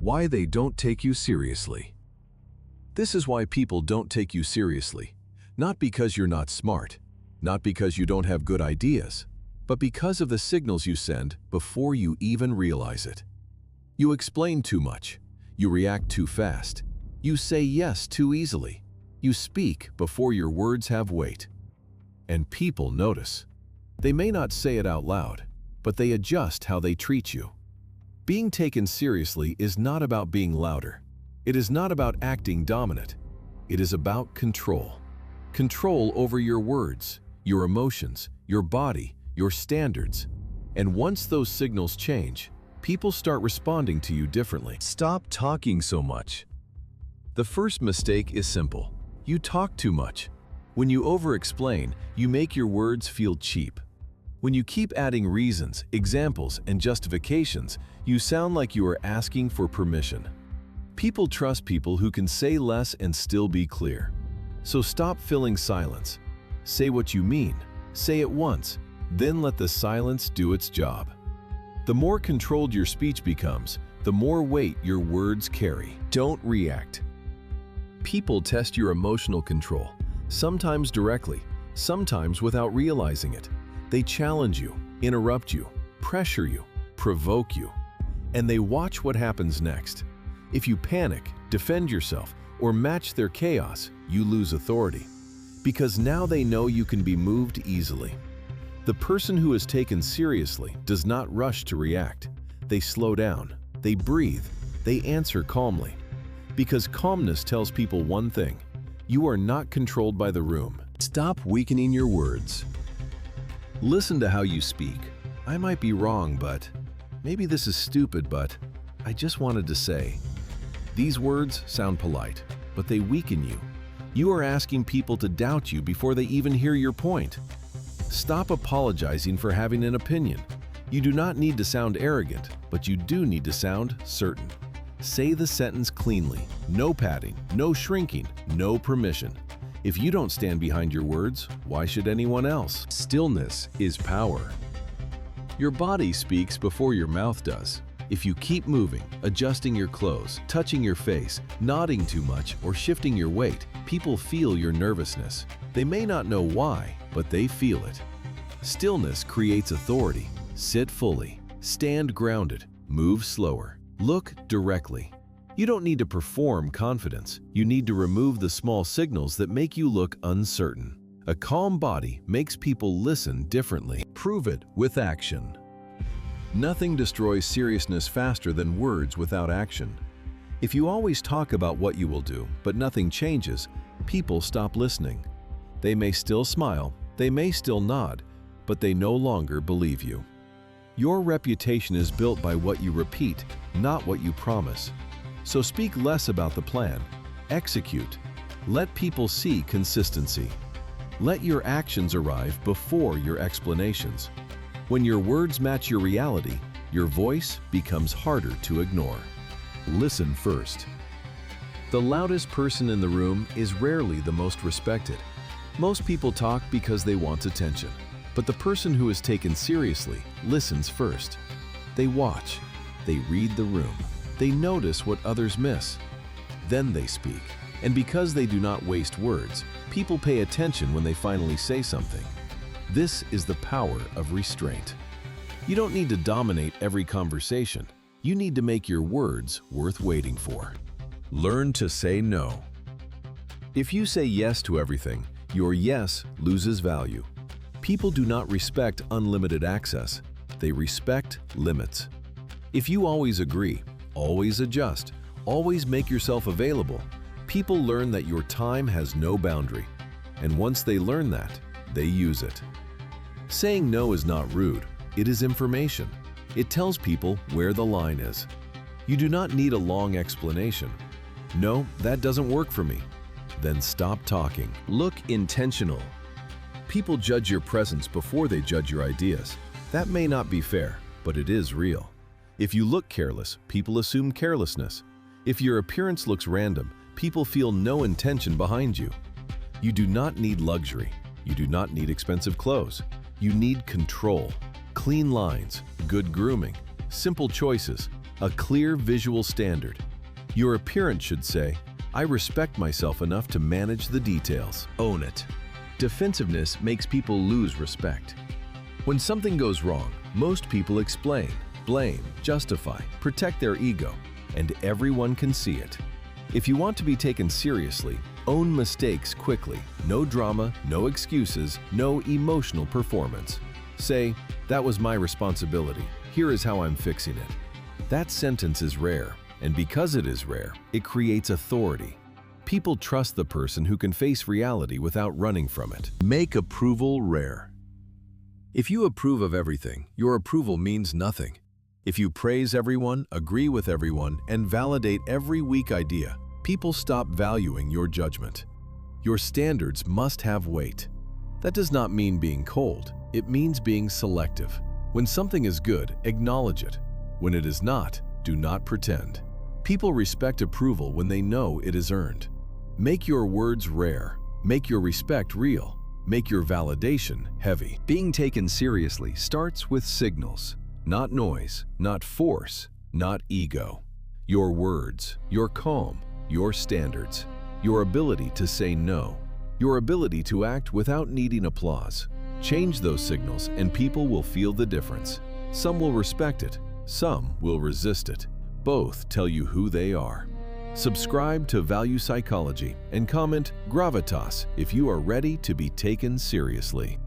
Why they don't take you seriously. This is why people don't take you seriously. Not because you're not smart, not because you don't have good ideas, but because of the signals you send before you even realize it. You explain too much. You react too fast. You say yes too easily. You speak before your words have weight. And people notice. They may not say it out loud, but they adjust how they treat you. Being taken seriously is not about being louder. It is not about acting dominant. It is about control. Control over your words, your emotions, your body, your standards. And once those signals change, people start responding to you differently. Stop talking so much. The first mistake is simple. You talk too much. When you over-explain, you make your words feel cheap. When you keep adding reasons, examples, and justifications, you sound like you are asking for permission. People trust people who can say less and still be clear. So stop filling silence. Say what you mean. Say it once, then let the silence do its job. The more controlled your speech becomes, the more weight your words carry. Don't react. People test your emotional control, sometimes directly, sometimes without realizing it. They challenge you, interrupt you, pressure you, provoke you, and they watch what happens next. If you panic, defend yourself, or match their chaos, you lose authority. Because now they know you can be moved easily. The person who is taken seriously does not rush to react. They slow down, they breathe, they answer calmly. Because calmness tells people one thing: you are not controlled by the room. Stop weakening your words. Listen to how you speak. I might be wrong, but maybe this is stupid, but I just wanted to say. These words sound polite, but they weaken you. You are asking people to doubt you before they even hear your point. Stop apologizing for having an opinion. You do not need to sound arrogant, but you do need to sound certain. Say the sentence cleanly. No padding, no shrinking, no permission. If you don't stand behind your words, why should anyone else? Stillness is power. Your body speaks before your mouth does. If you keep moving, adjusting your clothes, touching your face, nodding too much, or shifting your weight, people feel your nervousness. They may not know why, but they feel it. Stillness creates authority. Sit fully. Stand grounded. Move slower. Look directly. You don't need to perform confidence. You need to remove the small signals that make you look uncertain. A calm body makes people listen differently. Prove it with action. Nothing destroys seriousness faster than words without action. If you always talk about what you will do, but nothing changes, people stop listening. They may still smile, they may still nod, but they no longer believe you. Your reputation is built by what you repeat, not what you promise. So speak less about the plan. Execute. Let people see consistency. Let your actions arrive before your explanations. When your words match your reality, your voice becomes harder to ignore. Listen first. The loudest person in the room is rarely the most respected. Most people talk because they want attention, but the person who is taken seriously listens first. They watch. They read the room. They notice what others miss. Then they speak. And because they do not waste words, people pay attention when they finally say something. This is the power of restraint. You don't need to dominate every conversation. You need to make your words worth waiting for. Learn to say no. If you say yes to everything, your yes loses value. People do not respect unlimited access. They respect limits. If you always agree, always adjust, always make yourself available, people learn that your time has no boundary. And once they learn that, they use it. Saying no is not rude, it is information. It tells people where the line is. You do not need a long explanation. No, that doesn't work for me. Then stop talking. Look intentional. People judge your presence before they judge your ideas. That may not be fair, but it is real. If you look careless, people assume carelessness. If your appearance looks random, people feel no intention behind you. You do not need luxury. You do not need expensive clothes. You need control. Clean lines, good grooming, simple choices, A clear visual standard. Your appearance should say, "I respect myself enough to manage the details." Own it. Defensiveness makes people lose respect. When something goes wrong, most people explain, blame, justify, protect their ego, and everyone can see it. If you want to be taken seriously, own mistakes quickly. No drama, no excuses, no emotional performance. Say, "That was my responsibility. Here is how I'm fixing it." That sentence is rare, and because it is rare, it creates authority. People trust the person who can face reality without running from it. Make approval rare. If you approve of everything, your approval means nothing. If you praise everyone, agree with everyone, and validate every weak idea, people stop valuing your judgment. Your standards must have weight. That does not mean being cold. It means being selective. When something is good, acknowledge it. When it is not, do not pretend. People respect approval when they know it is earned. Make your words rare. Make your respect real. Make your validation heavy. Being taken seriously starts with signals. Not noise, not force, not ego. Your words, your calm, your standards, your ability to say no, your ability to act without needing applause. Change those signals and people will feel the difference. Some will respect it, some will resist it. Both tell you who they are. Subscribe to Value Psychology and comment gravitas if you are ready to be taken seriously.